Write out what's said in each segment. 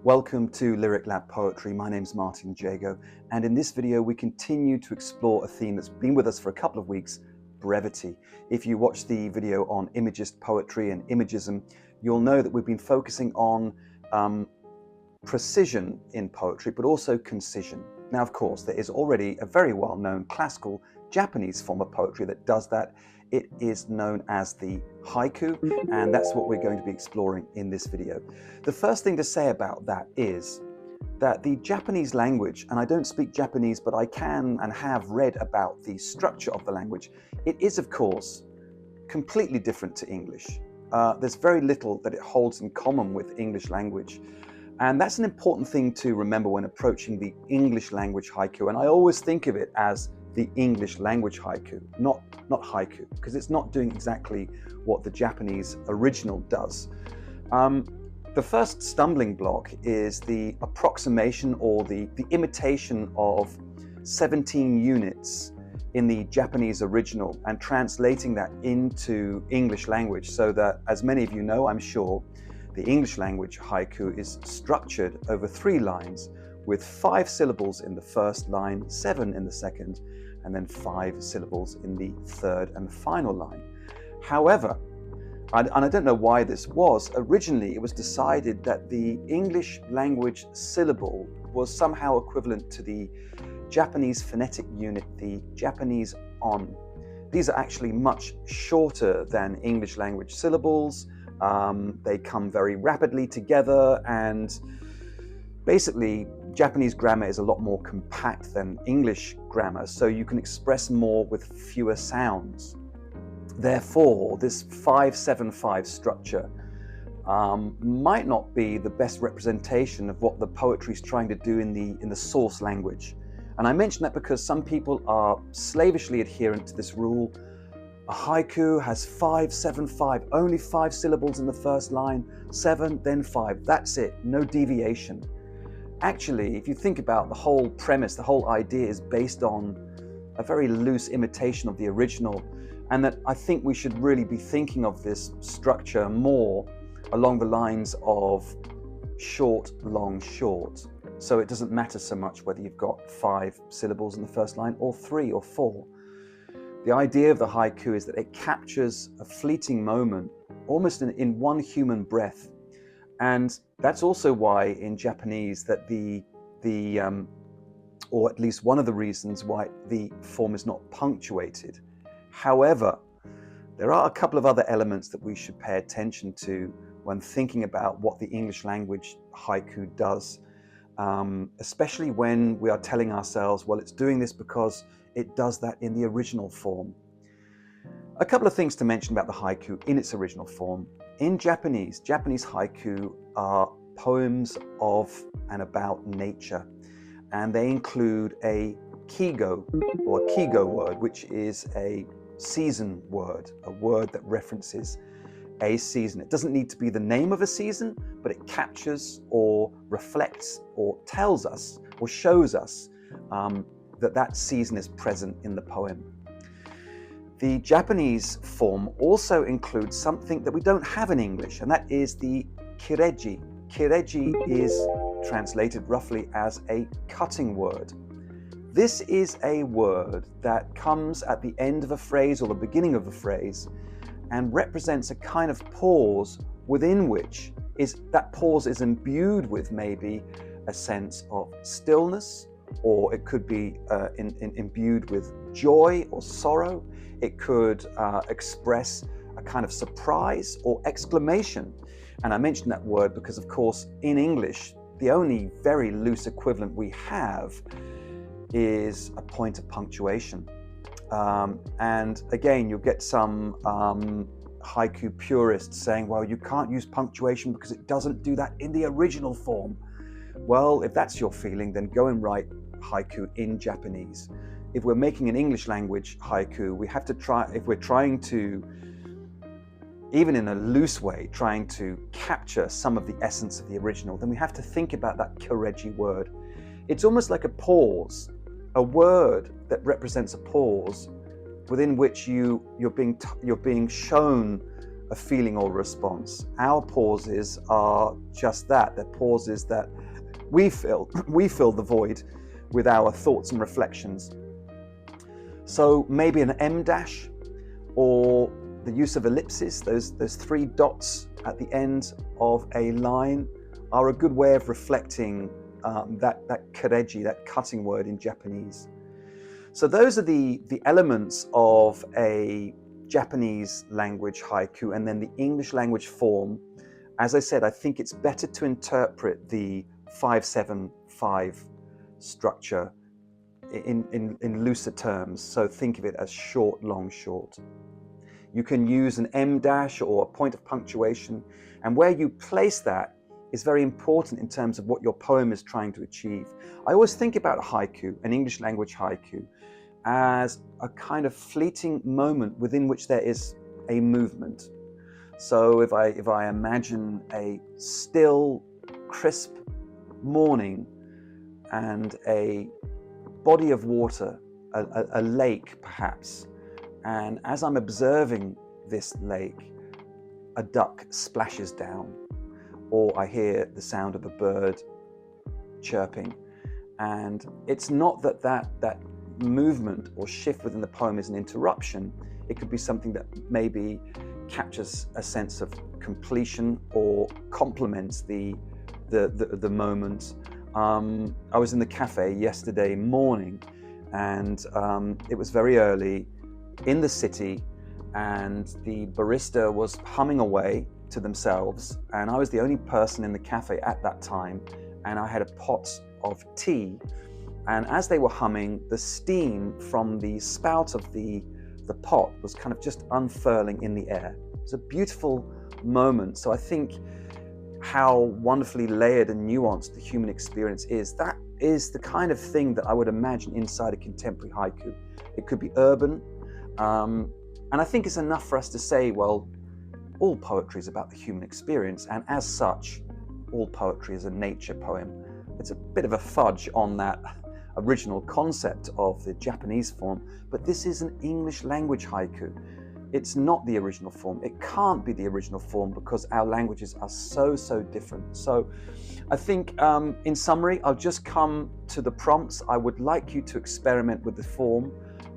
Welcome to Lyric Lab Poetry. My name's Martin Jago, and in this video we continue to explore a theme that's been with us for a couple of weeks, brevity. If you watch the video on imagist poetry and imagism, you'll know that we've been focusing on precision in poetry, but also concision. Now, of course, there is already a very well-known classical Japanese form of poetry that does that. It is known as the haiku, and that's what we're going to be exploring in this video. The first thing to say about that is that the Japanese language, and I don't speak Japanese, but I can and have read about the structure of the language, it is, of course, completely different to English. There's very little that it holds in common with English language. And that's an important thing to remember when approaching the English language haiku. And I always think of it as the English language haiku, not haiku, because it's not doing exactly what the Japanese original does. The first stumbling block is the approximation or the imitation of 17 units in the Japanese original and translating that into English language, so that, as many of you know, I'm sure, the English language haiku is structured over 3 lines with 5 syllables in the first line, 7 in the second, and then 5 syllables in the third and final line. However, and I don't know why this was, originally it was decided that the English language syllable was somehow equivalent to the Japanese phonetic unit, the Japanese on. These are actually much shorter than English language syllables. They come very rapidly together, and basically Japanese grammar is a lot more compact than English grammar, so you can express more with fewer sounds. Therefore, this 5-7-5 structure might not be the best representation of what the poetry is trying to do in the source language. And I mention that because some people are slavishly adherent to this rule. A haiku has 5-7-5, only 5 syllables in the first line, 7, then 5. That's it, no deviation. Actually, if you think about the whole premise, the whole idea is based on a very loose imitation of the original, and that I think we should really be thinking of this structure more along the lines of short, long, short. So it doesn't matter so much whether you've got 5 syllables in the first line or 3 or 4. The idea of the haiku is that it captures a fleeting moment, almost in one human breath. And that's also why in Japanese that or at least one of the reasons why the form is not punctuated. However, there are a couple of other elements that we should pay attention to when thinking about what the English language haiku does, especially when we are telling ourselves, well, it's doing this because it does that in the original form. A couple of things to mention about the haiku in its original form. In Japanese haiku are poems of and about nature, and they include a kigo or kigo word, which is a season word, a word that references a season. It doesn't need to be the name of a season, but it captures or reflects or tells us or shows us that season is present in the poem. The Japanese form also includes something that we don't have in English, and that is the kireji. Kireji is translated roughly as a cutting word. This is a word that comes at the end of a phrase or the beginning of a phrase and represents a kind of pause within which that pause is imbued with maybe a sense of stillness, or it could be imbued with joy or sorrow. It could express a kind of surprise or exclamation. And I mention that word because, of course, in English, the only very loose equivalent we have is a point of punctuation. And again, you'll get some haiku purists saying, well, you can't use punctuation because it doesn't do that in the original form. Well, if that's your feeling, then go and write haiku in Japanese. If we're making an English language haiku, we have to try, if we're trying to, even in a loose way, trying to capture some of the essence of the original, then we have to think about that kireji word. It's almost like a pause, a word that represents a pause within which you're being shown a feeling or response. Our pauses are just that. They're pauses that we fill the void with our thoughts and reflections. So maybe an em dash, or the use of ellipses, those three dots at the end of a line, are a good way of reflecting that kareji, that cutting word in Japanese. So those are the elements of a Japanese language haiku, and then the English language form. As I said, I think it's better to interpret the 5-7-5 structure in looser terms. So think of it as short, long, short. You can use an em dash or a point of punctuation, and where you place that is very important in terms of what your poem is trying to achieve. I always think about haiku, an English language haiku, as a kind of fleeting moment within which there is a movement. So if I imagine a still, crisp morning and a body of water, a lake perhaps, and as I'm observing this lake, a duck splashes down, or I hear the sound of a bird chirping. And it's not that movement or shift within the poem is an interruption. It could be something that maybe captures a sense of completion or complements the moment. I was in the cafe yesterday morning, and it was very early in the city, and the barista was humming away to themselves, and I was the only person in the cafe at that time, and I had a pot of tea. And as they were humming, the steam from the spout of the pot was kind of just unfurling in the air. It was a beautiful moment. So I think how wonderfully layered and nuanced the human experience is. That is the kind of thing that I would imagine inside a contemporary haiku. It could be urban, and I think it's enough for us to say, well, all poetry is about the human experience, and as such, all poetry is a nature poem. It's a bit of a fudge on that original concept of the Japanese form, but this is an English language haiku. It's not the original form. It can't be the original form because our languages are so different. So I think in summary, I'll just come to the prompts. I would like you to experiment with the form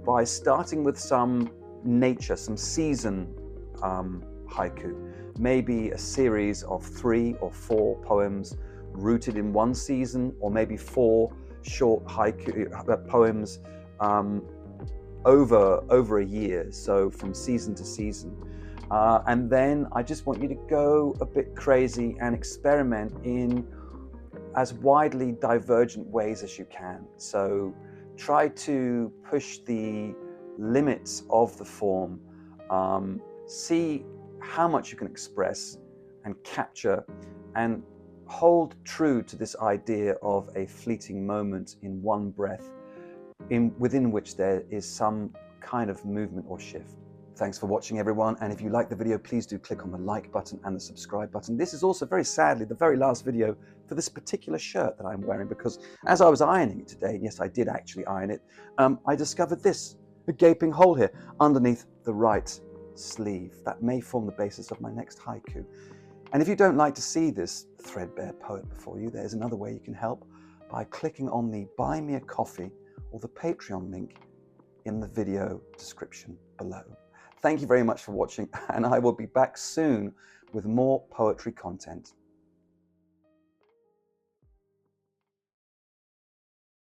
by starting with some nature, some season haiku, maybe a series of 3 or 4 poems rooted in one season, or maybe 4 short haiku poems over a year, so from season to season. And then I just want you to go a bit crazy and experiment in as widely divergent ways as you can. So try to push the limits of the form, see how much you can express and capture, and hold true to this idea of a fleeting moment in one breath, within which there is some kind of movement or shift. Thanks for watching, everyone, and if you like the video, please do click on the like button and the subscribe button. This is also, very sadly, the very last video for this particular shirt that I'm wearing, because as I was ironing it today, and yes, I did actually iron it, I discovered this, a gaping hole here underneath the right sleeve. That may form the basis of my next haiku. And if you don't like to see this threadbare poet before you, there's another way you can help by clicking on the Buy Me a Coffee or the Patreon link in the video description below. Thank you very much for watching, and I will be back soon with more poetry content.